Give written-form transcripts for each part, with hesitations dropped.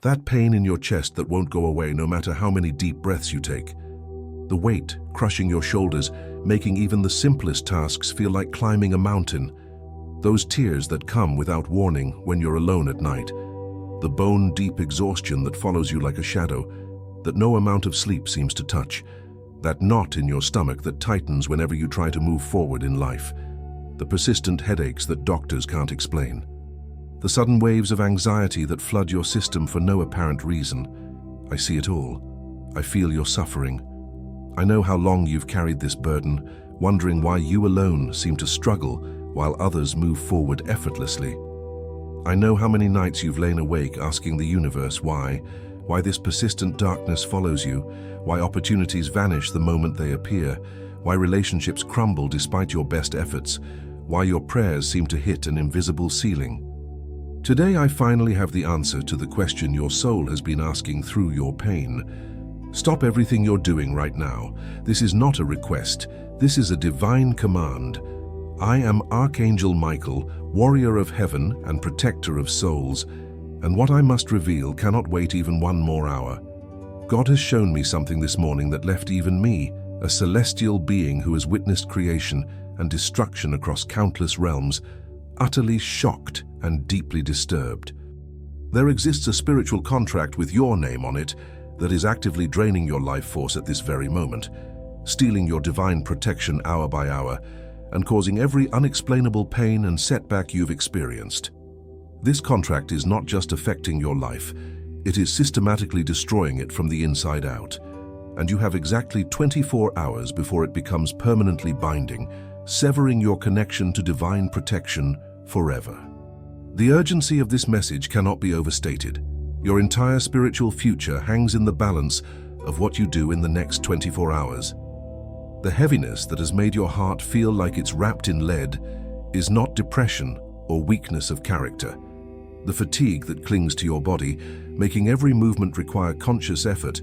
That pain in your chest that won't go away no matter how many deep breaths you take. The weight crushing your shoulders, making even the simplest tasks feel like climbing a mountain. Those tears that come without warning when you're alone at night. The bone-deep exhaustion that follows you like a shadow, that no amount of sleep seems to touch. That knot in your stomach that tightens whenever you try to move forward in life. The persistent headaches that doctors can't explain. The sudden waves of anxiety that flood your system for no apparent reason. I see it all. I feel your suffering. I know how long you've carried this burden, wondering why you alone seem to struggle while others move forward effortlessly. I know how many nights you've lain awake asking the universe why this persistent darkness follows you, why opportunities vanish the moment they appear, why relationships crumble despite your best efforts, why your prayers seem to hit an invisible ceiling. Today I finally have the answer to the question your soul has been asking through your pain. Stop everything you're doing right now. This is not a request. This is a divine command. I am Archangel Michael, warrior of heaven and protector of souls, and what I must reveal cannot wait even one more hour. God has shown me something this morning that left even me, a celestial being who has witnessed creation and destruction across countless realms, utterly shocked and deeply disturbed. There exists a spiritual contract with your name on it that is actively draining your life force at this very moment, stealing your divine protection hour by hour, and causing every unexplainable pain and setback you've experienced. This contract is not just affecting your life, it is systematically destroying it from the inside out. And you have exactly 24 hours before it becomes permanently binding, severing your connection to divine protection forever. The urgency of this message cannot be overstated. Your entire spiritual future hangs in the balance of what you do in the next 24 hours. The heaviness that has made your heart feel like it's wrapped in lead is not depression or weakness of character. The fatigue that clings to your body, making every movement require conscious effort,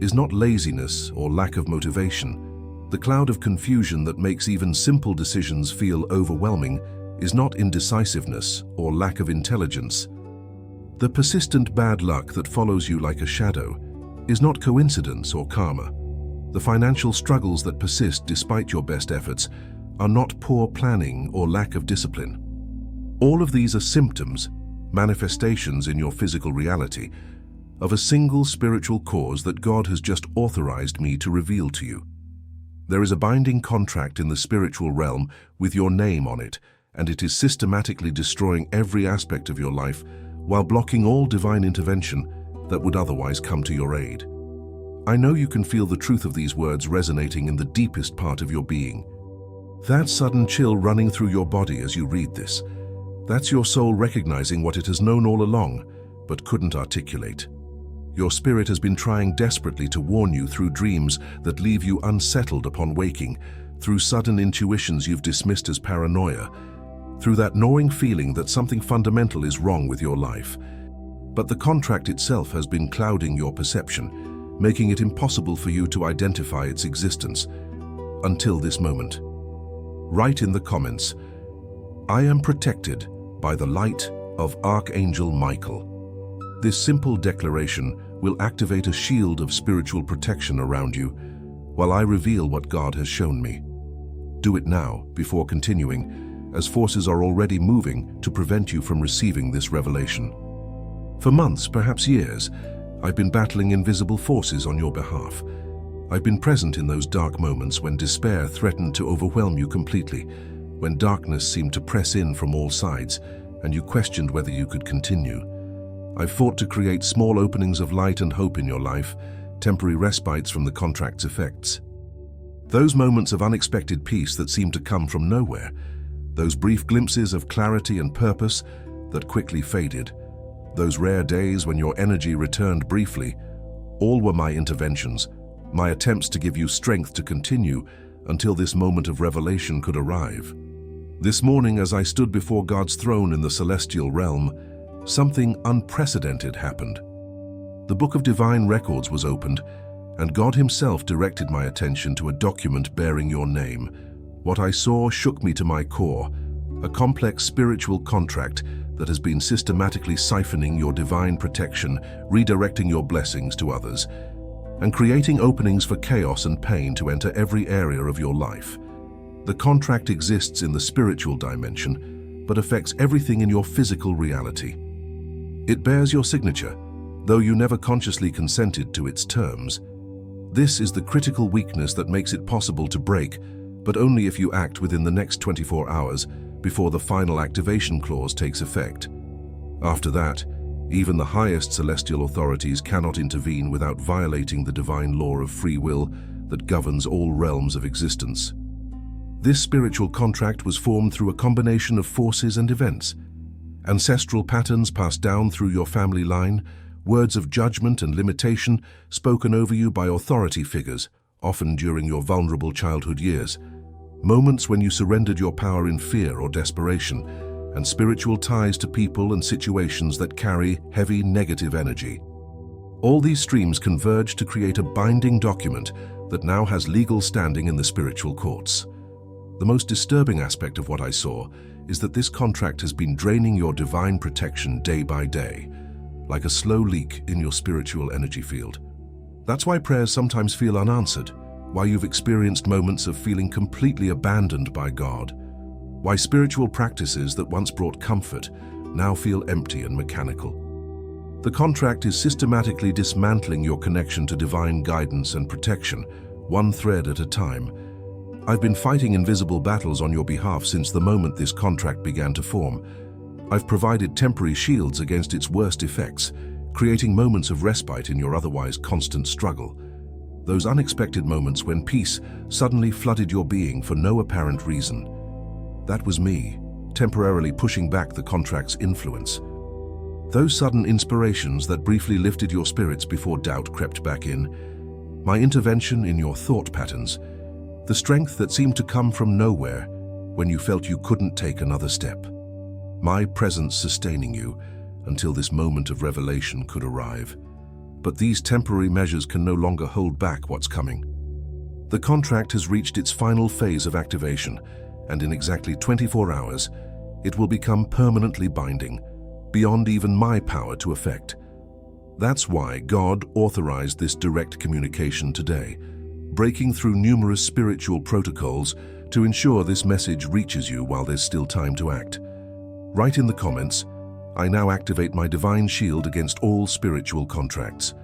is not laziness or lack of motivation. The cloud of confusion that makes even simple decisions feel overwhelming is not indecisiveness or lack of intelligence. The persistent bad luck that follows you like a shadow is not coincidence or karma. The financial struggles that persist despite your best efforts are not poor planning or lack of discipline. All of these are symptoms, manifestations in your physical reality, of a single spiritual cause that God has just authorized me to reveal to you. There is a binding contract in the spiritual realm with your name on it, and it is systematically destroying every aspect of your life while blocking all divine intervention that would otherwise come to your aid. I know you can feel the truth of these words resonating in the deepest part of your being. That sudden chill running through your body as you read this, that's your soul recognizing what it has known all along, but couldn't articulate. Your spirit has been trying desperately to warn you through dreams that leave you unsettled upon waking, through sudden intuitions you've dismissed as paranoia, through that gnawing feeling that something fundamental is wrong with your life. But the contract itself has been clouding your perception, making it impossible for you to identify its existence, until this moment. Write in the comments, I am protected by the light of Archangel Michael. This simple declaration will activate a shield of spiritual protection around you, while I reveal what God has shown me. Do it now, before continuing, as forces are already moving to prevent you from receiving this revelation. For months, perhaps years, I've been battling invisible forces on your behalf. I've been present in those dark moments when despair threatened to overwhelm you completely, when darkness seemed to press in from all sides, and you questioned whether you could continue. I've fought to create small openings of light and hope in your life, temporary respites from the contract's effects. Those moments of unexpected peace that seemed to come from nowhere, those brief glimpses of clarity and purpose that quickly faded, those rare days when your energy returned briefly, all were my interventions, my attempts to give you strength to continue until this moment of revelation could arrive. This morning, as I stood before God's throne in the celestial realm, something unprecedented happened. The book of divine records was opened, and God himself directed my attention to a document bearing your name. What I saw shook me to my core, a complex spiritual contract that has been systematically siphoning your divine protection, redirecting your blessings to others, and creating openings for chaos and pain to enter every area of your life. The contract exists in the spiritual dimension, but affects everything in your physical reality. It bears your signature, though you never consciously consented to its terms. This is the critical weakness that makes it possible to break, but only if you act within the next 24 hours before the final activation clause takes effect. After that, even the highest celestial authorities cannot intervene without violating the divine law of free will that governs all realms of existence. This spiritual contract was formed through a combination of forces and events. Ancestral patterns passed down through your family line, words of judgment and limitation spoken over you by authority figures, often during your vulnerable childhood years, moments when you surrendered your power in fear or desperation, and spiritual ties to people and situations that carry heavy negative energy. All these streams converge to create a binding document that now has legal standing in the spiritual courts. The most disturbing aspect of what I saw is that this contract has been draining your divine protection day by day, like a slow leak in your spiritual energy field. That's why prayers sometimes feel unanswered, why you've experienced moments of feeling completely abandoned by God, why spiritual practices that once brought comfort now feel empty and mechanical. The contract is systematically dismantling your connection to divine guidance and protection, one thread at a time. I've been fighting invisible battles on your behalf since the moment this contract began to form. I've provided temporary shields against its worst effects, creating moments of respite in your otherwise constant struggle. Those unexpected moments when peace suddenly flooded your being for no apparent reason. That was me, temporarily pushing back the contract's influence. Those sudden inspirations that briefly lifted your spirits before doubt crept back in. My intervention in your thought patterns. The strength that seemed to come from nowhere when you felt you couldn't take another step. My presence sustaining you until this moment of revelation could arrive. But these temporary measures can no longer hold back what's coming. The contract has reached its final phase of activation, and in exactly 24 hours, it will become permanently binding, beyond even my power to effect. That's why God authorized this direct communication today, breaking through numerous spiritual protocols to ensure this message reaches you while there's still time to act. Write in the comments, I now activate my divine shield against all spiritual contracts.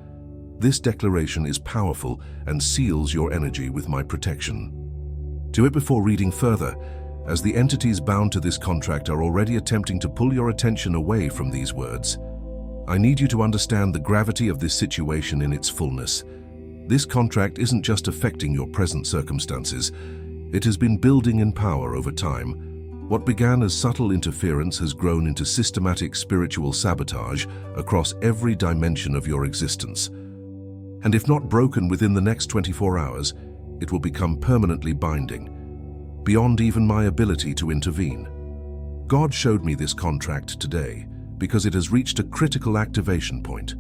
This declaration is powerful and seals your energy with my protection. Do it before reading further, as the entities bound to this contract are already attempting to pull your attention away from these words. I need you to understand the gravity of this situation in its fullness. This contract isn't just affecting your present circumstances. It has been building in power over time. What began as subtle interference has grown into systematic spiritual sabotage across every dimension of your existence. And if not broken within the next 24 hours, it will become permanently binding, beyond even my ability to intervene. God showed me this contract today because it has reached a critical activation point.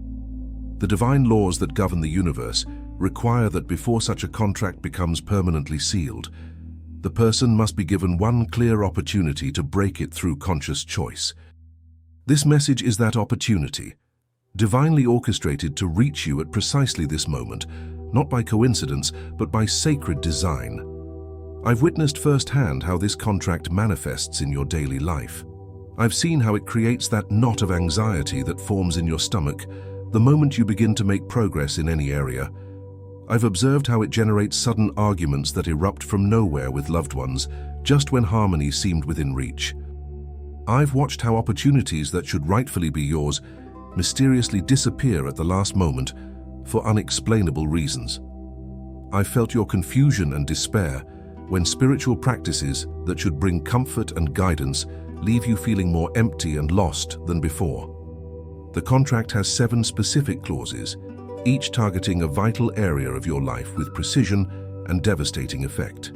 The divine laws that govern the universe require that before such a contract becomes permanently sealed, the person must be given one clear opportunity to break it through conscious choice. This message is that opportunity, divinely orchestrated to reach you at precisely this moment, not by coincidence, but by sacred design. I've witnessed firsthand how this contract manifests in your daily life. I've seen how it creates that knot of anxiety that forms in your stomach the moment you begin to make progress in any area. I've observed how it generates sudden arguments that erupt from nowhere with loved ones, just when harmony seemed within reach. I've watched how opportunities that should rightfully be yours mysteriously disappear at the last moment for unexplainable reasons. I've felt your confusion and despair when spiritual practices that should bring comfort and guidance leave you feeling more empty and lost than before. The contract has 7 specific clauses, each targeting a vital area of your life with precision and devastating effect.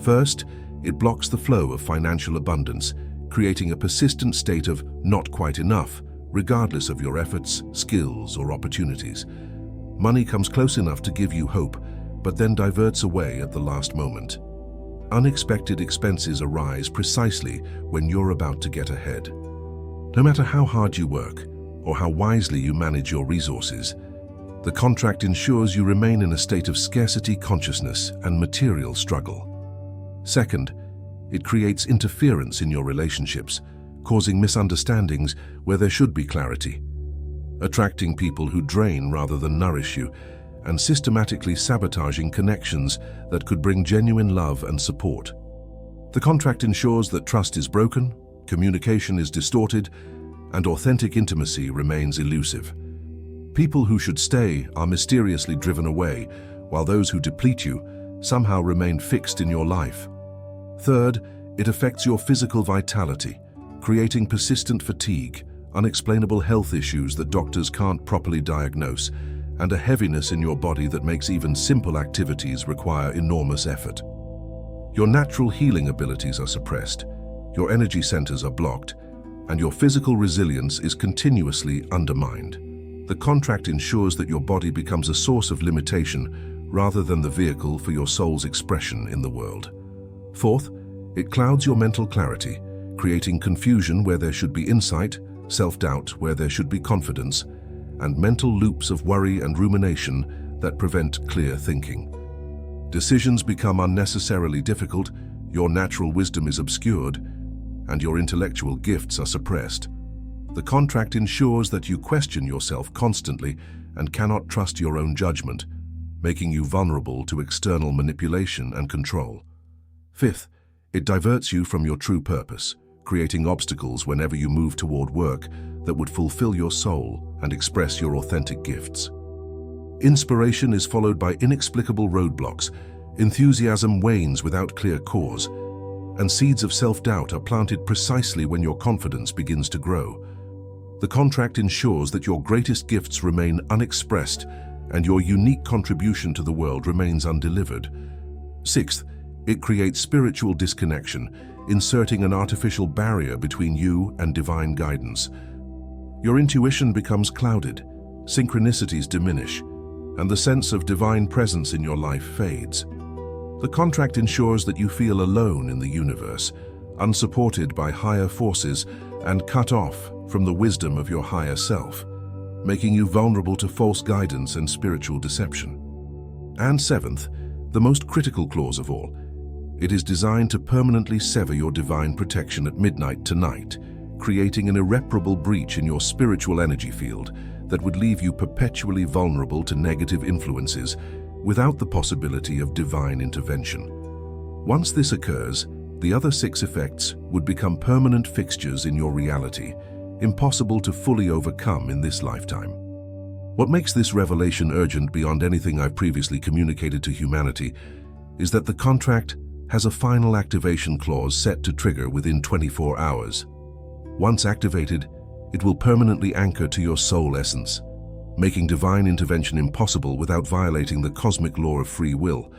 First, it blocks the flow of financial abundance, creating a persistent state of not quite enough, regardless of your efforts, skills, or opportunities. Money comes close enough to give you hope, but then diverts away at the last moment. Unexpected expenses arise precisely when you're about to get ahead. No matter how hard you work or how wisely you manage your resources, the contract ensures you remain in a state of scarcity consciousness and material struggle. Second, it creates interference in your relationships, causing misunderstandings where there should be clarity, attracting people who drain rather than nourish you, and systematically sabotaging connections that could bring genuine love and support. The contract ensures that trust is broken, communication is distorted, and authentic intimacy remains elusive. People who should stay are mysteriously driven away, while those who deplete you somehow remain fixed in your life. Third, it affects your physical vitality, creating persistent fatigue, unexplainable health issues that doctors can't properly diagnose, and a heaviness in your body that makes even simple activities require enormous effort. Your natural healing abilities are suppressed, your energy centers are blocked, and your physical resilience is continuously undermined. The contract ensures that your body becomes a source of limitation rather than the vehicle for your soul's expression in the world. Fourth, it clouds your mental clarity, creating confusion where there should be insight, self-doubt where there should be confidence, and mental loops of worry and rumination that prevent clear thinking. Decisions become unnecessarily difficult, your natural wisdom is obscured, and your intellectual gifts are suppressed. The contract ensures that you question yourself constantly and cannot trust your own judgment, making you vulnerable to external manipulation and control. Fifth, it diverts you from your true purpose, creating obstacles whenever you move toward work that would fulfill your soul and express your authentic gifts. Inspiration is followed by inexplicable roadblocks, enthusiasm wanes without clear cause, and seeds of self-doubt are planted precisely when your confidence begins to grow. The contract ensures that your greatest gifts remain unexpressed and your unique contribution to the world remains undelivered. Sixth, it creates spiritual disconnection, inserting an artificial barrier between you and divine guidance. Your intuition becomes clouded, synchronicities diminish, and the sense of divine presence in your life fades. The contract ensures that you feel alone in the universe, unsupported by higher forces and cut off from the wisdom of your higher self, making you vulnerable to false guidance and spiritual deception. And seventh, the most critical clause of all, it is designed to permanently sever your divine protection at midnight tonight, creating an irreparable breach in your spiritual energy field that would leave you perpetually vulnerable to negative influences without the possibility of divine intervention. Once this occurs, the other 6 effects would become permanent fixtures in your reality, impossible to fully overcome in this lifetime. What makes this revelation urgent beyond anything I've previously communicated to humanity is that the contract has a final activation clause set to trigger within 24 hours. Once activated, it will permanently anchor to your soul essence, making divine intervention impossible without violating the cosmic law of free will.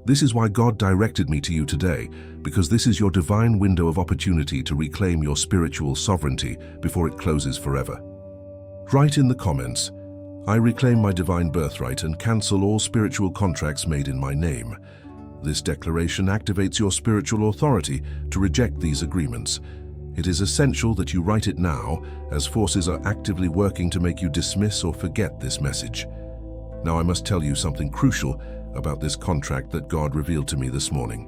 This is why God directed me to you today, because this is your divine window of opportunity to reclaim your spiritual sovereignty before it closes forever. Write in the comments, "I reclaim my divine birthright and cancel all spiritual contracts made in my name." This declaration activates your spiritual authority to reject these agreements. It is essential that you write it now, as forces are actively working to make you dismiss or forget this message. Now I must tell you something crucial about this contract that God revealed to me this morning.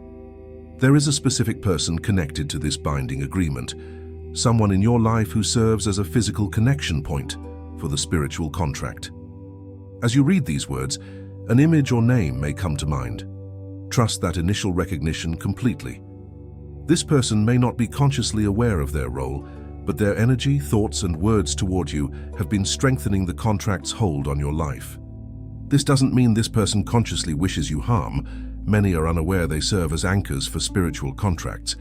There is a specific person connected to this binding agreement, someone in your life who serves as a physical connection point for the spiritual contract. As you read these words, an image or name may come to mind. Trust that initial recognition completely. This person may not be consciously aware of their role, but their energy, thoughts, and words toward you have been strengthening the contract's hold on your life. This doesn't mean this person consciously wishes you harm. Many are unaware they serve as anchors for spiritual contracts,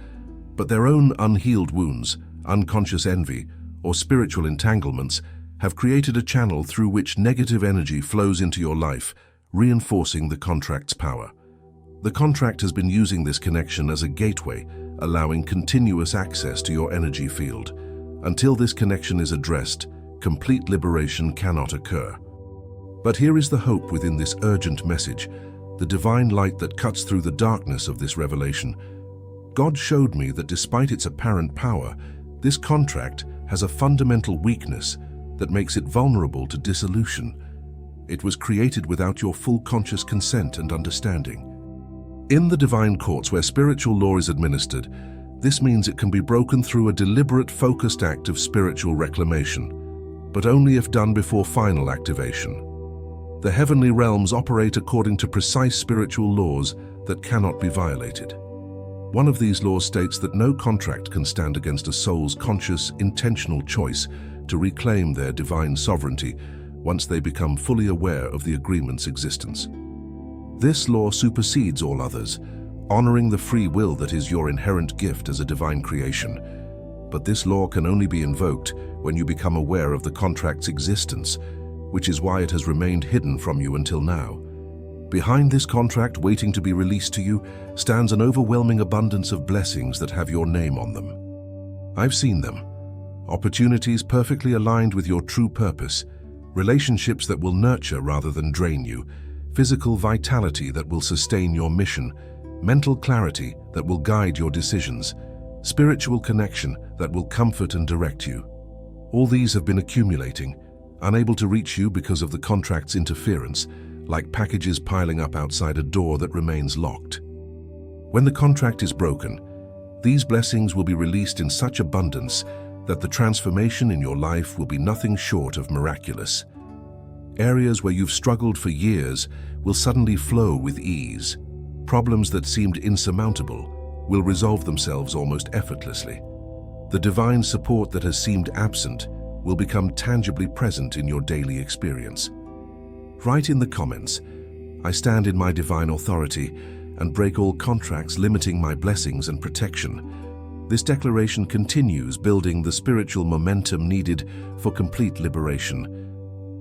but their own unhealed wounds, unconscious envy, or spiritual entanglements have created a channel through which negative energy flows into your life, reinforcing the contract's power. The contract has been using this connection as a gateway, allowing continuous access to your energy field. Until this connection is addressed, complete liberation cannot occur. But here is the hope within this urgent message, the divine light that cuts through the darkness of this revelation. God showed me that despite its apparent power, this contract has a fundamental weakness that makes it vulnerable to dissolution. It was created without your full conscious consent and understanding. In the divine courts where spiritual law is administered, this means it can be broken through a deliberate, focused act of spiritual reclamation, but only if done before final activation. The heavenly realms operate according to precise spiritual laws that cannot be violated. One of these laws states that no contract can stand against a soul's conscious, intentional choice to reclaim their divine sovereignty once they become fully aware of the agreement's existence. This law supersedes all others, honoring the free will that is your inherent gift as a divine creation. But this law can only be invoked when you become aware of the contract's existence, which is why it has remained hidden from you until now. Behind this contract, waiting to be released to you, stands an overwhelming abundance of blessings that have your name on them. I've seen them. Opportunities perfectly aligned with your true purpose, relationships that will nurture rather than drain you, physical vitality that will sustain your mission, mental clarity that will guide your decisions, spiritual connection that will comfort and direct you. All these have been accumulating, unable to reach you because of the contract's interference, like packages piling up outside a door that remains locked. When the contract is broken, these blessings will be released in such abundance that the transformation in your life will be nothing short of miraculous. Areas where you've struggled for years will suddenly flow with ease. Problems that seemed insurmountable will resolve themselves almost effortlessly. The divine support that has seemed absent will become tangibly present in your daily experience. Write in the comments, "I stand in my divine authority and break all contracts limiting my blessings and protection." This declaration continues building the spiritual momentum needed for complete liberation.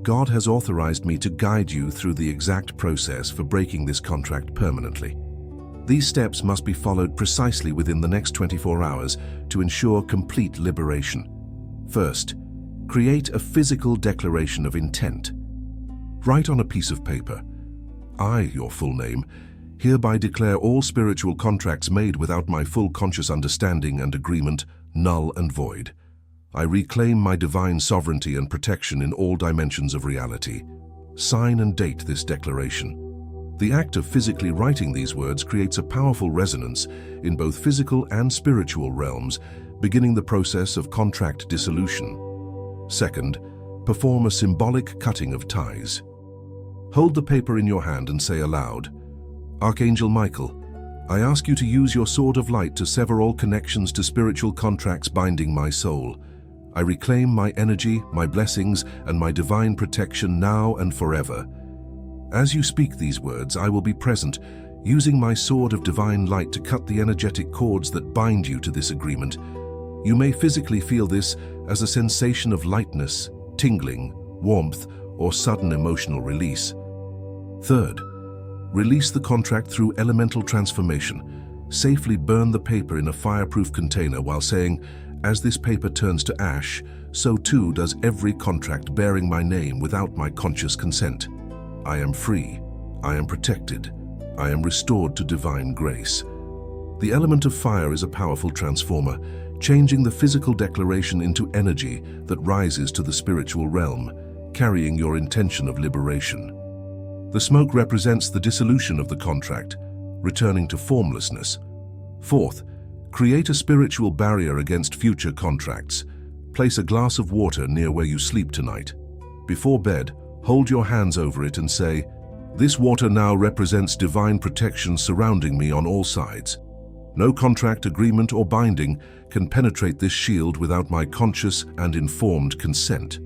God has authorized me to guide you through the exact process for breaking this contract permanently. These steps must be followed precisely within the next 24 hours to ensure complete liberation. First, create a physical declaration of intent. Write on a piece of paper, "I," your full name, "hereby declare all spiritual contracts made without my full conscious understanding and agreement null and void. I reclaim my divine sovereignty and protection in all dimensions of reality." Sign and date this declaration. The act of physically writing these words creates a powerful resonance in both physical and spiritual realms, beginning the process of contract dissolution. Second, perform a symbolic cutting of ties. Hold the paper in your hand and say aloud, "Archangel Michael, I ask you to use your sword of light to sever all connections to spiritual contracts binding my soul. I reclaim my energy, my blessings, and my divine protection now and forever." As you speak these words, I will be present, using my sword of divine light to cut the energetic cords that bind you to this agreement. You may physically feel this as a sensation of lightness, tingling, warmth, or sudden emotional release. Third, release the contract through elemental transformation. Safely burn the paper in a fireproof container while saying, "As this paper turns to ash, so too does every contract bearing my name without my conscious consent. I am free, I am protected, I am restored to divine grace." The element of fire is a powerful transformer, changing the physical declaration into energy that rises to the spiritual realm, carrying your intention of liberation. The smoke represents the dissolution of the contract, returning to formlessness. Fourth, create a spiritual barrier against future contracts. Place a glass of water near where you sleep tonight. Before bed, hold your hands over it and say, "This water now represents divine protection surrounding me on all sides. No contract, agreement, or binding can penetrate this shield without my conscious and informed consent."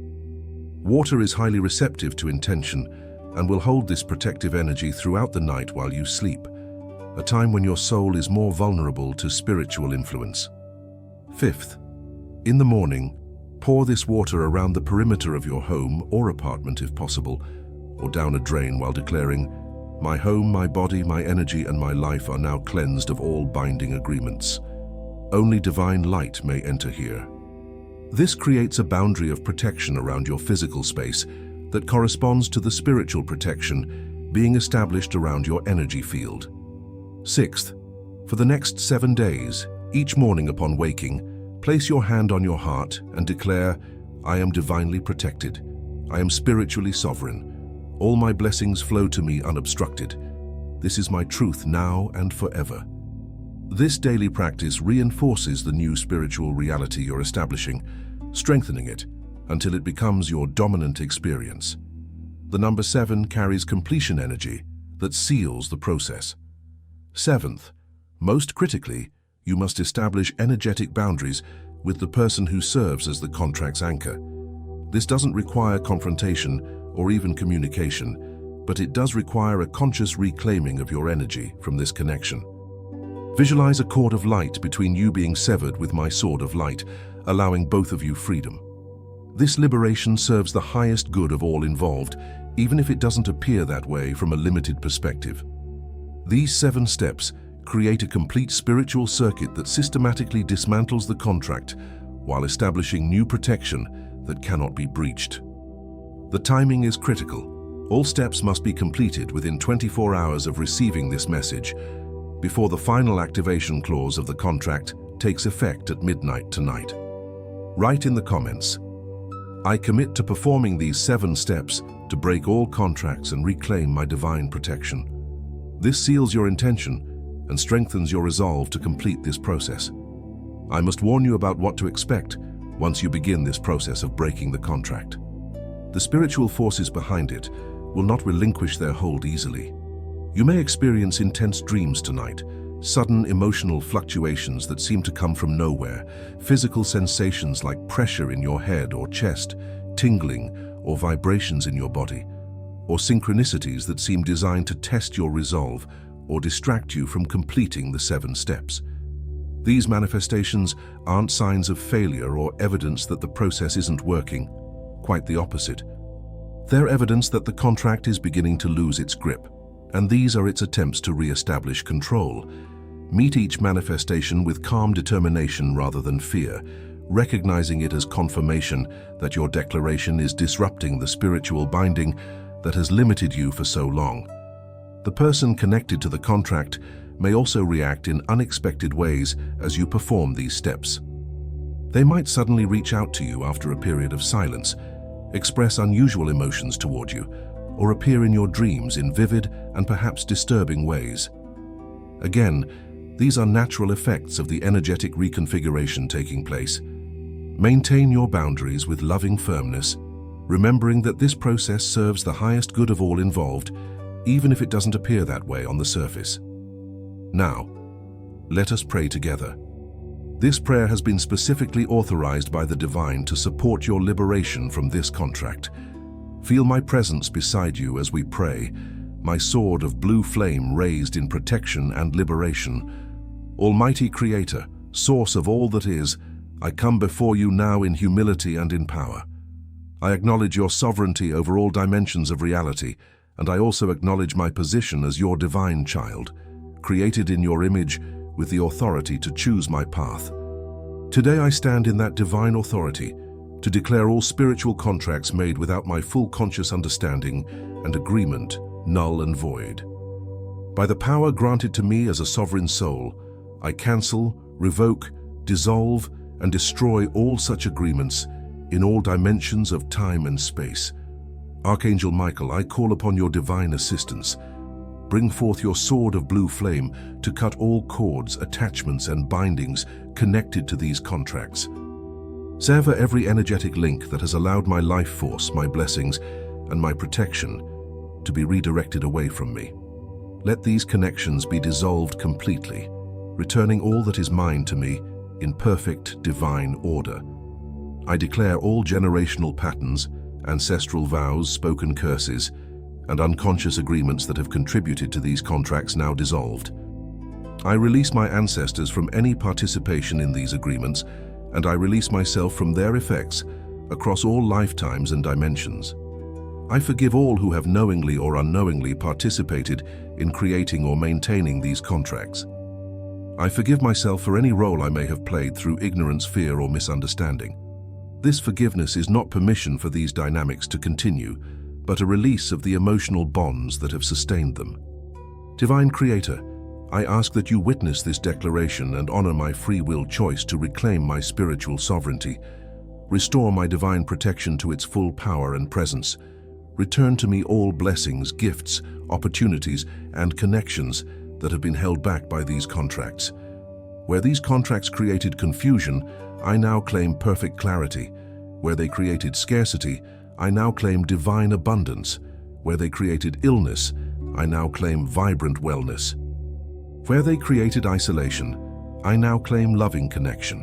Water is highly receptive to intention and will hold this protective energy throughout the night while you sleep, a time when your soul is more vulnerable to spiritual influence. Fifth, in the morning, pour this water around the perimeter of your home or apartment if possible, or down a drain while declaring, "My home, my body, my energy, and my life are now cleansed of all binding agreements. Only divine light may enter here." This creates a boundary of protection around your physical space that corresponds to the spiritual protection being established around your energy field. Sixth, for the next 7 days, each morning upon waking, Place your hand on your heart and declare, I am divinely protected. I am spiritually sovereign. All my blessings flow to me unobstructed. This is my truth now and forever. This daily practice reinforces the new spiritual reality you're establishing, strengthening it until it becomes your dominant experience. The number 7 carries completion energy that seals the process. 7th, most critically, you must establish energetic boundaries with the person who serves as the contract's anchor. This doesn't require confrontation or even communication, but it does require a conscious reclaiming of your energy from this connection. Visualize a cord of light between you being severed with my sword of light, allowing both of you freedom. This liberation serves the highest good of all involved, even if it doesn't appear that way from a limited perspective. These 7 steps create a complete spiritual circuit that systematically dismantles the contract while establishing new protection that cannot be breached. The timing is critical. All steps must be completed within 24 hours of receiving this message before the final activation clause of the contract takes effect at midnight tonight. Write in the comments, I commit to performing these 7 steps to break all contracts and reclaim my divine protection. This seals your intention and strengthens your resolve to complete this process. I must warn you about what to expect once you begin this process of breaking the contract. The spiritual forces behind it will not relinquish their hold easily. You may experience intense dreams tonight, sudden emotional fluctuations that seem to come from nowhere, physical sensations like pressure in your head or chest, tingling or vibrations in your body, or synchronicities that seem designed to test your resolve or distract you from completing the 7 steps. These manifestations aren't signs of failure or evidence that the process isn't working. Quite the opposite. They're evidence that the contract is beginning to lose its grip, and these are its attempts to re-establish control. Meet each manifestation with calm determination rather than fear, recognizing it as confirmation that your declaration is disrupting the spiritual binding that has limited you for so long. The person connected to the contract may also react in unexpected ways as you perform these steps. They might suddenly reach out to you after a period of silence, express unusual emotions toward you, or appear in your dreams in vivid and perhaps disturbing ways. Again, these are natural effects of the energetic reconfiguration taking place. Maintain your boundaries with loving firmness, remembering that this process serves the highest good of all involved, even if it doesn't appear that way on the surface. Now, let us pray together. This prayer has been specifically authorized by the divine to support your liberation from this contract. Feel my presence beside you as we pray, my sword of blue flame raised in protection and liberation. Almighty Creator, source of all that is, I come before you now in humility and in power. I acknowledge your sovereignty over all dimensions of reality, and I also acknowledge my position as your divine child, created in your image with the authority to choose my path. Today I stand in that divine authority to declare all spiritual contracts made without my full conscious understanding and agreement null and void. By the power granted to me as a sovereign soul, I cancel, revoke, dissolve, and destroy all such agreements in all dimensions of time and space. Archangel Michael, I call upon your divine assistance. Bring forth your sword of blue flame to cut all cords, attachments, and bindings connected to these contracts. Sever every energetic link that has allowed my life force, my blessings, and my protection to be redirected away from me. Let these connections be dissolved completely, returning all that is mine to me in perfect divine order. I declare all generational patterns, ancestral vows, spoken curses, and unconscious agreements that have contributed to these contracts now dissolved. I release my ancestors from any participation in these agreements, and I release myself from their effects across all lifetimes and dimensions. I forgive all who have knowingly or unknowingly participated in creating or maintaining these contracts. I forgive myself for any role I may have played through ignorance, fear, or misunderstanding. This forgiveness is not permission for these dynamics to continue, but a release of the emotional bonds that have sustained them. Divine Creator, I ask that you witness this declaration and honor my free will choice to reclaim my spiritual sovereignty. Restore my divine protection to its full power and presence. Return to me all blessings, gifts, opportunities, and connections that have been held back by these contracts. Where these contracts created confusion, I now claim perfect clarity. Where they created scarcity, I now claim divine abundance. Where they created illness, I now claim vibrant wellness. Where they created isolation, I now claim loving connection.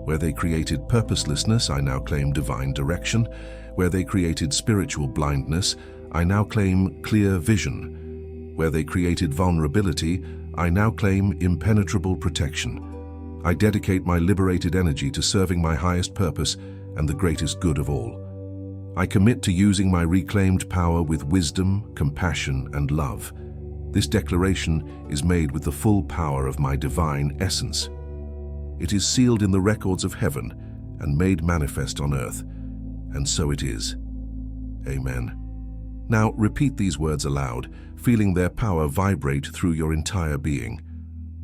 Where they created purposelessness, I now claim divine direction. Where they created spiritual blindness, I now claim clear vision. Where they created vulnerability, I now claim impenetrable protection. I dedicate my liberated energy to serving my highest purpose and the greatest good of all. I commit to using my reclaimed power with wisdom, compassion, and love. This declaration is made with the full power of my divine essence. It is sealed in the records of heaven and made manifest on earth, and so it is. Amen. Now repeat these words aloud, feeling their power vibrate through your entire being.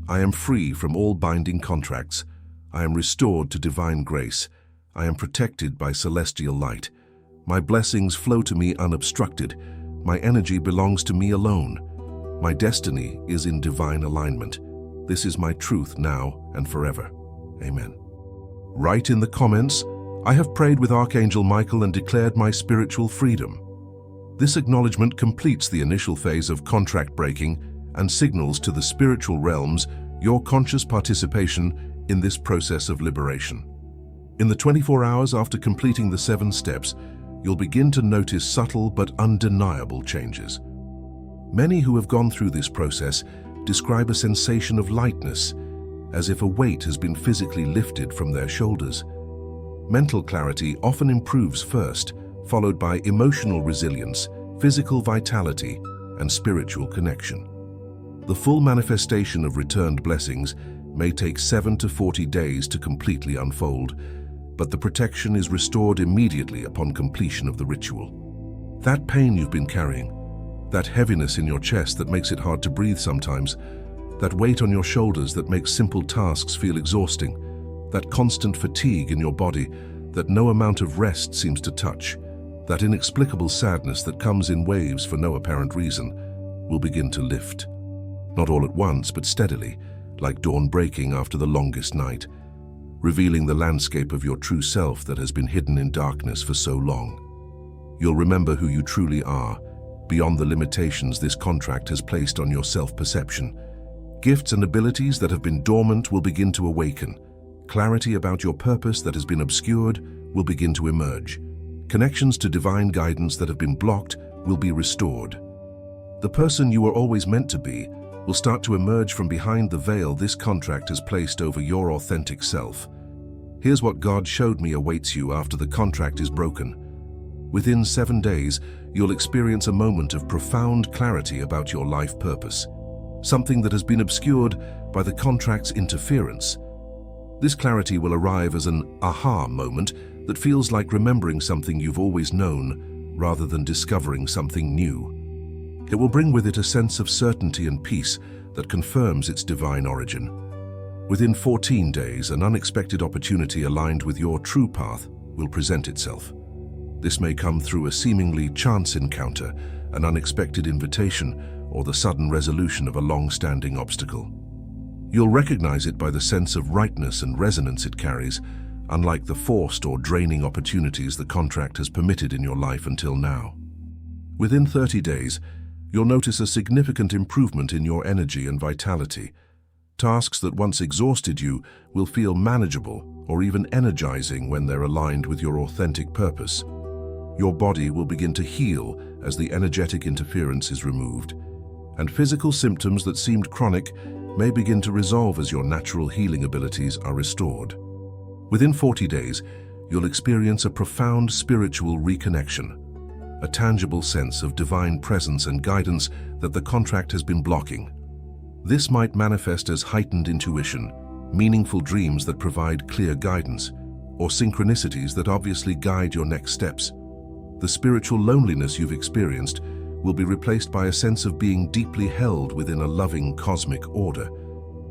I am free from all binding contracts. I am restored to divine grace. I am protected by celestial light. My blessings flow to me unobstructed. My energy belongs to me alone. My destiny is in divine alignment. This is my truth now and forever. Amen. Write in the comments, I have prayed with Archangel Michael and declared my spiritual freedom. This acknowledgement completes the initial phase of contract breaking and signals to the spiritual realms your conscious participation in this process of liberation. In the 24 hours after completing the 7 steps, you'll begin to notice subtle but undeniable changes. Many who have gone through this process describe a sensation of lightness, as if a weight has been physically lifted from their shoulders. Mental clarity often improves first, followed by emotional resilience, physical vitality, and spiritual connection. The full manifestation of returned blessings may take 7 to 40 days to completely unfold, but the protection is restored immediately upon completion of the ritual. That pain you've been carrying, that heaviness in your chest that makes it hard to breathe sometimes, that weight on your shoulders that makes simple tasks feel exhausting, that constant fatigue in your body that no amount of rest seems to touch, that inexplicable sadness that comes in waves for no apparent reason, will begin to lift. Not all at once, but steadily, like dawn breaking after the longest night, revealing the landscape of your true self that has been hidden in darkness for so long. You'll remember who you truly are, beyond the limitations this contract has placed on your self-perception. Gifts and abilities that have been dormant will begin to awaken. Clarity about your purpose that has been obscured will begin to emerge. Connections to divine guidance that have been blocked will be restored. The person you were always meant to be will start to emerge from behind the veil this contract has placed over your authentic self. Here's what God showed me awaits you after the contract is broken. Within 7 days, you'll experience a moment of profound clarity about your life purpose, something that has been obscured by the contract's interference. This clarity will arrive as an aha moment that feels like remembering something you've always known rather than discovering something new. It will bring with it a sense of certainty and peace that confirms its divine origin. Within 14 days, an unexpected opportunity aligned with your true path will present itself. This may come through a seemingly chance encounter, an unexpected invitation, or the sudden resolution of a long-standing obstacle. You'll recognize it by the sense of rightness and resonance it carries, unlike the forced or draining opportunities the contract has permitted in your life until now. Within 30 days, you'll notice a significant improvement in your energy and vitality. Tasks that once exhausted you will feel manageable or even energizing when they're aligned with your authentic purpose. Your body will begin to heal as the energetic interference is removed, and physical symptoms that seemed chronic may begin to resolve as your natural healing abilities are restored. Within 40 days, you'll experience a profound spiritual reconnection, a tangible sense of divine presence and guidance that the contract has been blocking. This might manifest as heightened intuition, meaningful dreams that provide clear guidance, or synchronicities that obviously guide your next steps. The spiritual loneliness you've experienced will be replaced by a sense of being deeply held within a loving cosmic order.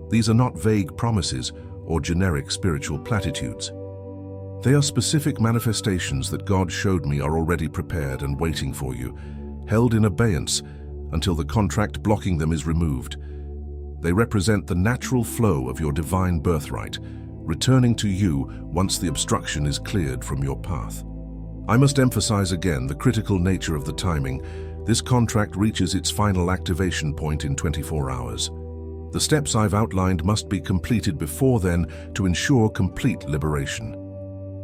These are not vague promises or generic spiritual platitudes. They are specific manifestations that God showed me are already prepared and waiting for you, held in abeyance until the contract blocking them is removed. They represent the natural flow of your divine birthright, returning to you once the obstruction is cleared from your path. I must emphasize again the critical nature of the timing. This contract reaches its final activation point in 24 hours. The steps I've outlined must be completed before then to ensure complete liberation.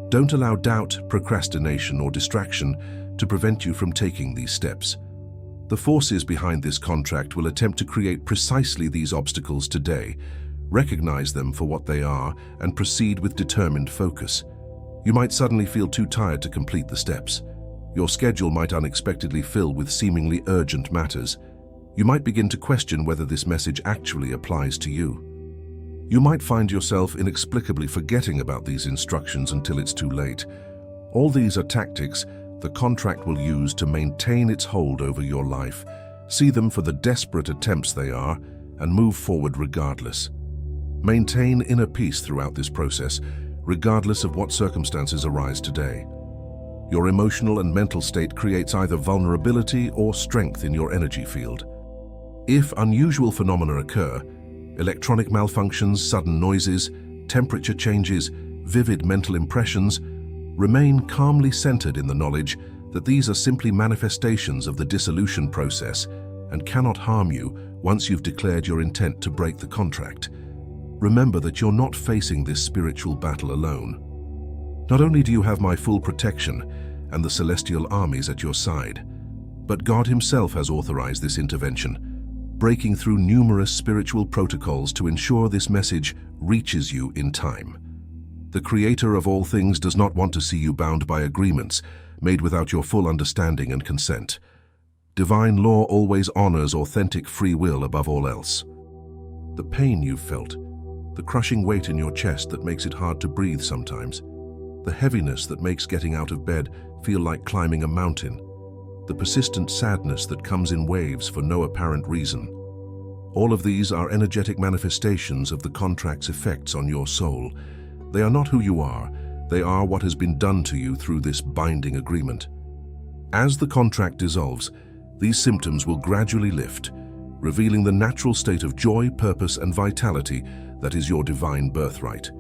Don't allow doubt, procrastination, or distraction to prevent you from taking these steps. The forces behind this contract will attempt to create precisely these obstacles today. Recognize them for what they are and proceed with determined focus. You might suddenly feel too tired to complete the steps. Your schedule might unexpectedly fill with seemingly urgent matters. You might begin to question whether this message actually applies to you. You might find yourself inexplicably forgetting about these instructions until it's too late. All these are tactics the contract will use to maintain its hold over your life. See them for the desperate attempts they are and move forward regardless. Maintain inner peace throughout this process, regardless of what circumstances arise today. Your emotional and mental state creates either vulnerability or strength in your energy field. If unusual phenomena occur, electronic malfunctions, sudden noises, temperature changes, vivid mental impressions, remain calmly centered in the knowledge that these are simply manifestations of the dissolution process and cannot harm you once you've declared your intent to break the contract. Remember that you're not facing this spiritual battle alone. Not only do you have my full protection and the celestial armies at your side, but God Himself has authorized this intervention, breaking through numerous spiritual protocols to ensure this message reaches you in time. The Creator of all things does not want to see you bound by agreements made without your full understanding and consent. Divine law always honors authentic free will above all else. The pain you've felt, the crushing weight in your chest that makes it hard to breathe sometimes, the heaviness that makes getting out of bed feel like climbing a mountain, the persistent sadness that comes in waves for no apparent reason. All of these are energetic manifestations of the contract's effects on your soul. They are not who you are, they are what has been done to you through this binding agreement. As the contract dissolves, these symptoms will gradually lift, revealing the natural state of joy, purpose, and vitality that is your divine birthright.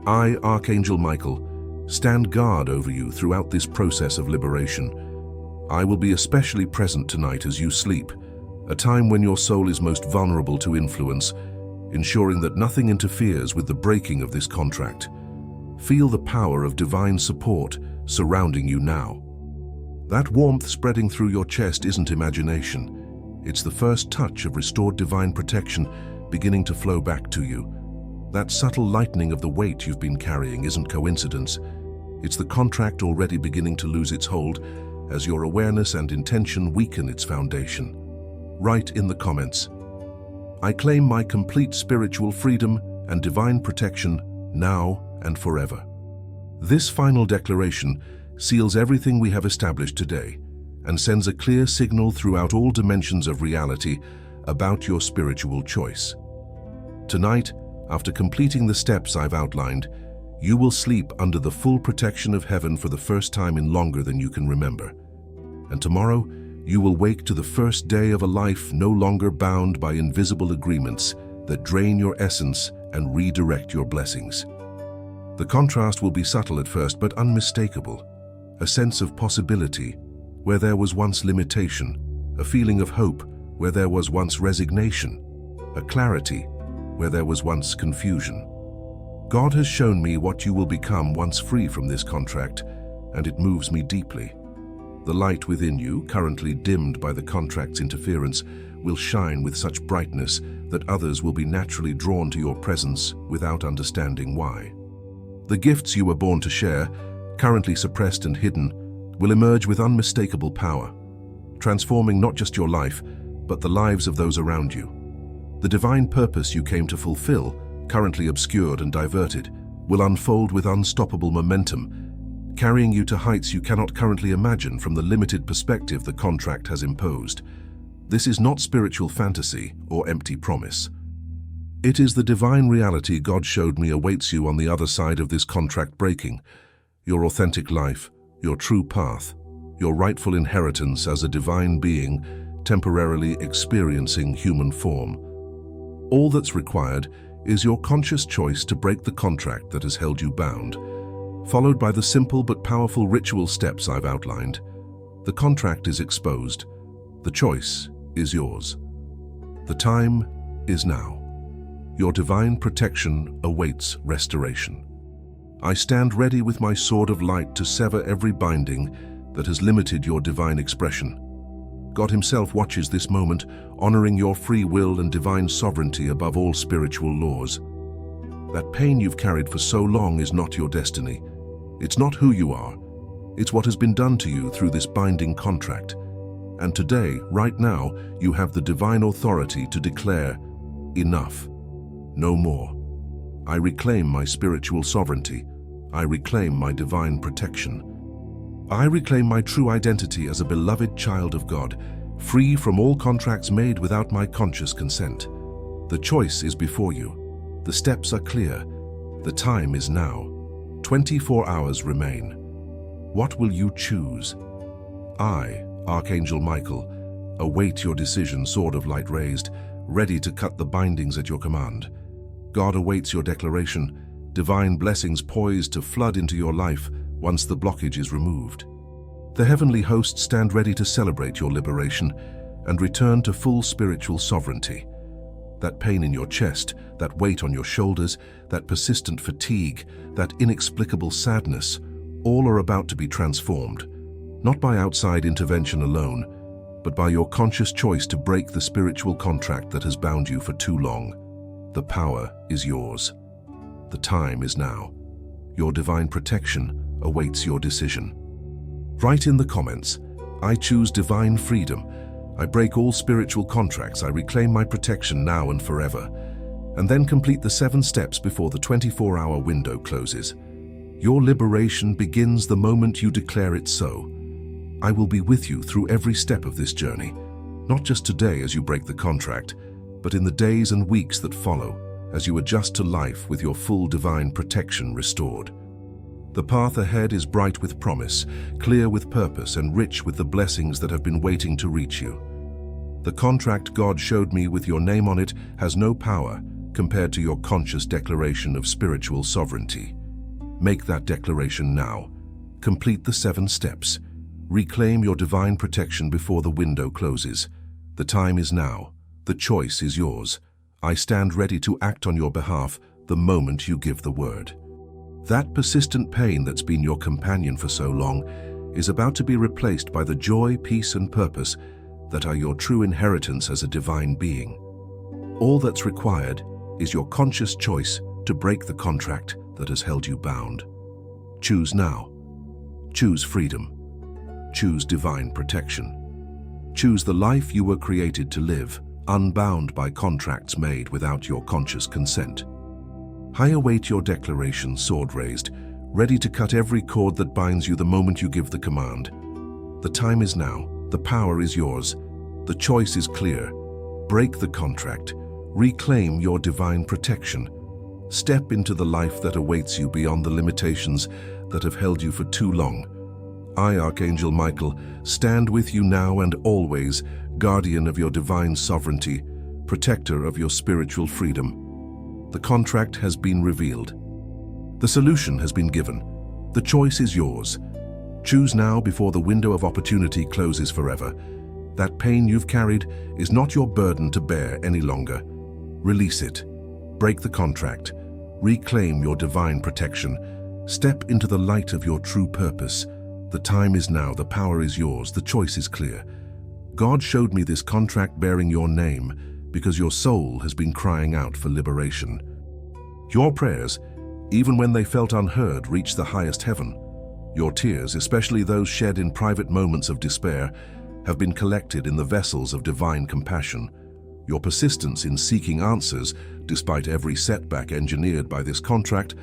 I, Archangel Michael, stand guard over you throughout this process of liberation. I will be especially present tonight as you sleep, a time when your soul is most vulnerable to influence, ensuring that nothing interferes with the breaking of this contract. Feel the power of divine support surrounding you now. That warmth spreading through your chest isn't imagination. It's the first touch of restored divine protection beginning to flow back to you. That subtle lightening of the weight you've been carrying isn't coincidence. It's the contract already beginning to lose its hold as your awareness and intention weaken its foundation. Write in the comments, I claim my complete spiritual freedom and divine protection now and forever. This final declaration seals everything we have established today and sends a clear signal throughout all dimensions of reality about your spiritual choice. Tonight, after completing the steps I've outlined, you will sleep under the full protection of heaven for the first time in longer than you can remember. And tomorrow, you will wake to the first day of a life no longer bound by invisible agreements that drain your essence and redirect your blessings. The contrast will be subtle at first but unmistakable. A sense of possibility where there was once limitation, a feeling of hope where there was once resignation, a clarity where there was once confusion. God has shown me what you will become once free from this contract, and it moves me deeply. The light within you, currently dimmed by the contract's interference, will shine with such brightness that others will be naturally drawn to your presence without understanding why. The gifts you were born to share, currently suppressed and hidden, will emerge with unmistakable power, transforming not just your life, but the lives of those around you. The divine purpose you came to fulfill, currently obscured and diverted, will unfold with unstoppable momentum, carrying you to heights you cannot currently imagine from the limited perspective the contract has imposed. This is not spiritual fantasy or empty promise. It is the divine reality God showed me awaits you on the other side of this contract breaking, your authentic life, your true path, your rightful inheritance as a divine being temporarily experiencing human form. All that's required is your conscious choice to break the contract that has held you bound, followed by the simple but powerful ritual steps I've outlined. The contract is exposed. The choice is yours. The time is now. Your divine protection awaits restoration. I stand ready with my sword of light to sever every binding that has limited your divine expression. God Himself watches this moment, honoring your free will and divine sovereignty above all spiritual laws. That pain you've carried for so long is not your destiny. It's not who you are. It's what has been done to you through this binding contract. And today, right now, you have the divine authority to declare, enough. No more. I reclaim my spiritual sovereignty. I reclaim my divine protection. I reclaim my true identity as a beloved child of God, free from all contracts made without my conscious consent. The choice is before you. The steps are clear. The time is now. 24 hours remain. What will you choose? I, Archangel Michael, await your decision, sword of light raised, ready to cut the bindings at your command. God awaits your declaration, divine blessings poised to flood into your life once the blockage is removed. The heavenly hosts stand ready to celebrate your liberation and return to full spiritual sovereignty. That pain in your chest, that weight on your shoulders, that persistent fatigue, that inexplicable sadness, all are about to be transformed, not by outside intervention alone, but by your conscious choice to break the spiritual contract that has bound you for too long. The power is yours. The time is now. Your divine protection awaits your decision. Write in the comments, I choose divine freedom. I break all spiritual contracts. I reclaim my protection now and forever. And then complete the 7 steps before the 24-hour window closes. Your liberation begins the moment you declare it so. I will be with you through every step of this journey, not just today as you break the contract, but in the days and weeks that follow, as you adjust to life with your full divine protection restored. The path ahead is bright with promise, clear with purpose, and rich with the blessings that have been waiting to reach you. The contract God showed me with your name on it has no power compared to your conscious declaration of spiritual sovereignty. Make that declaration now. Complete the 7 steps. Reclaim your divine protection before the window closes. The time is now. The choice is yours. I stand ready to act on your behalf the moment you give the word. That persistent pain that's been your companion for so long is about to be replaced by the joy, peace, and purpose that are your true inheritance as a divine being. All that's required is your conscious choice to break the contract that has held you bound. Choose now. Choose freedom. Choose divine protection. Choose the life you were created to live, unbound by contracts made without your conscious consent. I await your declaration, sword raised, ready to cut every cord that binds you the moment you give the command. The time is now. The power is yours. The choice is clear. Break the contract. Reclaim your divine protection. Step into the life that awaits you beyond the limitations that have held you for too long. I, Archangel Michael, stand with you now and always, guardian of your divine sovereignty, protector of your spiritual freedom. The contract has been revealed. The solution has been given. The choice is yours. Choose now before the window of opportunity closes forever. That pain you've carried is not your burden to bear any longer. Release it. Break the contract. Reclaim your divine protection. Step into the light of your true purpose. The time is now. The power is yours. The choice is clear. God showed me this contract bearing your name because your soul has been crying out for liberation. Your prayers, even when they felt unheard, reached the highest heaven. Your tears, especially those shed in private moments of despair, have been collected in the vessels of divine compassion. Your persistence in seeking answers, despite every setback engineered by this contract,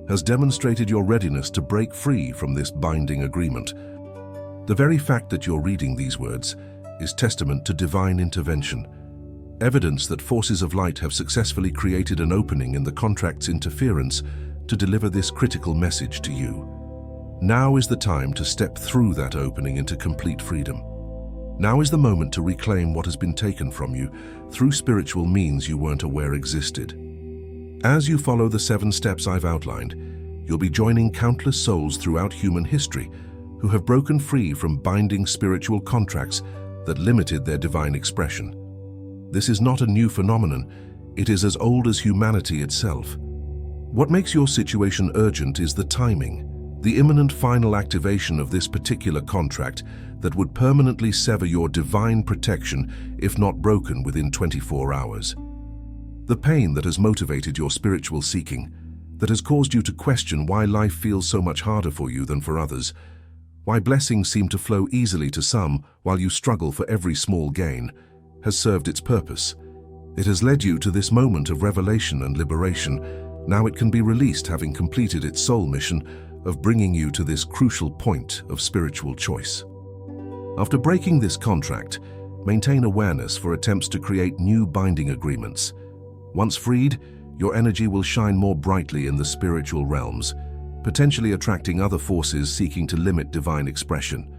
has demonstrated your readiness to break free from this binding agreement. The very fact that you're reading these words is testament to divine intervention, evidence that forces of light have successfully created an opening in the contract's interference to deliver this critical message to you. Now is the time to step through that opening into complete freedom. Now is the moment to reclaim what has been taken from you through spiritual means you weren't aware existed. As you follow the 7 steps I've outlined, you'll be joining countless souls throughout human history who have broken free from binding spiritual contracts that limited their divine expression. This is not a new phenomenon, it is as old as humanity itself. What makes your situation urgent is the timing, the imminent final activation of this particular contract that would permanently sever your divine protection if not broken within 24 hours. The pain that has motivated your spiritual seeking, that has caused you to question why life feels so much harder for you than for others, why blessings seem to flow easily to some while you struggle for every small gain, has served its purpose. It has led you to this moment of revelation and liberation. Now it can be released, having completed its sole mission of bringing you to this crucial point of spiritual choice. After breaking this contract, maintain awareness for attempts to create new binding agreements. Once freed, your energy will shine more brightly in the spiritual realms, potentially attracting other forces seeking to limit divine expression.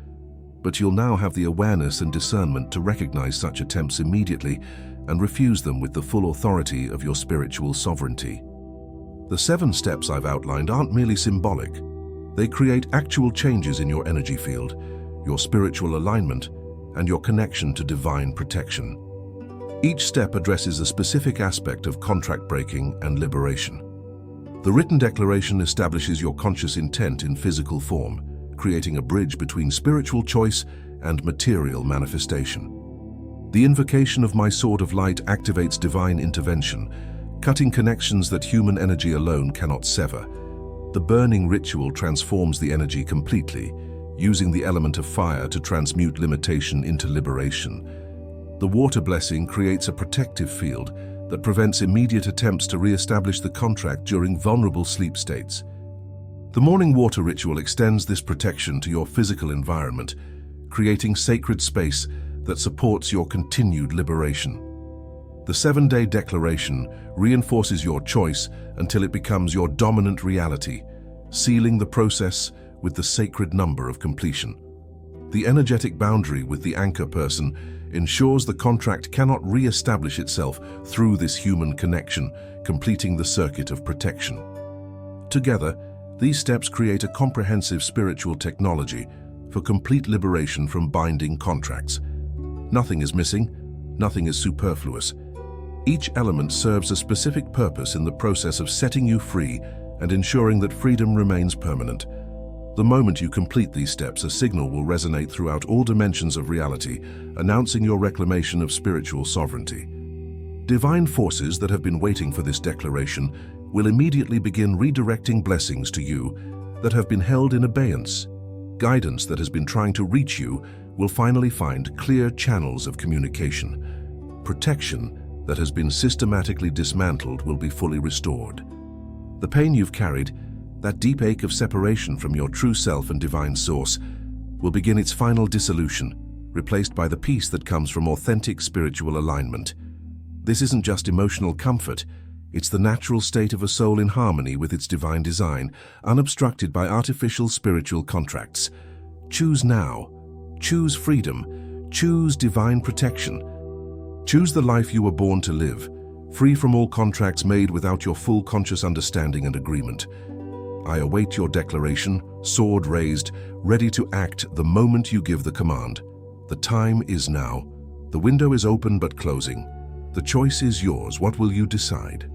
But you'll now have the awareness and discernment to recognize such attempts immediately and refuse them with the full authority of your spiritual sovereignty. The 7 steps I've outlined aren't merely symbolic. They create actual changes in your energy field, your spiritual alignment, and your connection to divine protection. Each step addresses a specific aspect of contract breaking and liberation. The written declaration establishes your conscious intent in physical form, creating a bridge between spiritual choice and material manifestation. The invocation of my sword of light activates divine intervention, cutting connections that human energy alone cannot sever. The burning ritual transforms the energy completely, using the element of fire to transmute limitation into liberation. The water blessing creates a protective field that prevents immediate attempts to re-establish the contract during vulnerable sleep states. The morning water ritual extends this protection to your physical environment, creating sacred space that supports your continued liberation. The 7-day declaration reinforces your choice until it becomes your dominant reality, sealing the process with the sacred number of completion. The energetic boundary with the anchor person ensures the contract cannot re-establish itself through this human connection, completing the circuit of protection. Together, these steps create a comprehensive spiritual technology for complete liberation from binding contracts. Nothing is missing, nothing is superfluous. Each element serves a specific purpose in the process of setting you free and ensuring that freedom remains permanent. The moment you complete these steps, a signal will resonate throughout all dimensions of reality, announcing your reclamation of spiritual sovereignty. Divine forces that have been waiting for this declaration will immediately begin redirecting blessings to you that have been held in abeyance. Guidance that has been trying to reach you will finally find clear channels of communication. Protection that has been systematically dismantled will be fully restored. The pain you've carried, that deep ache of separation from your true self and divine source, will begin its final dissolution, replaced by the peace that comes from authentic spiritual alignment. This isn't just emotional comfort, it's the natural state of a soul in harmony with its divine design, unobstructed by artificial spiritual contracts. Choose now. Choose freedom. Choose divine protection. Choose the life you were born to live, free from all contracts made without your full conscious understanding and agreement. I await your declaration, sword raised, ready to act the moment you give the command. The time is now. The window is open but closing. The choice is yours. What will you decide?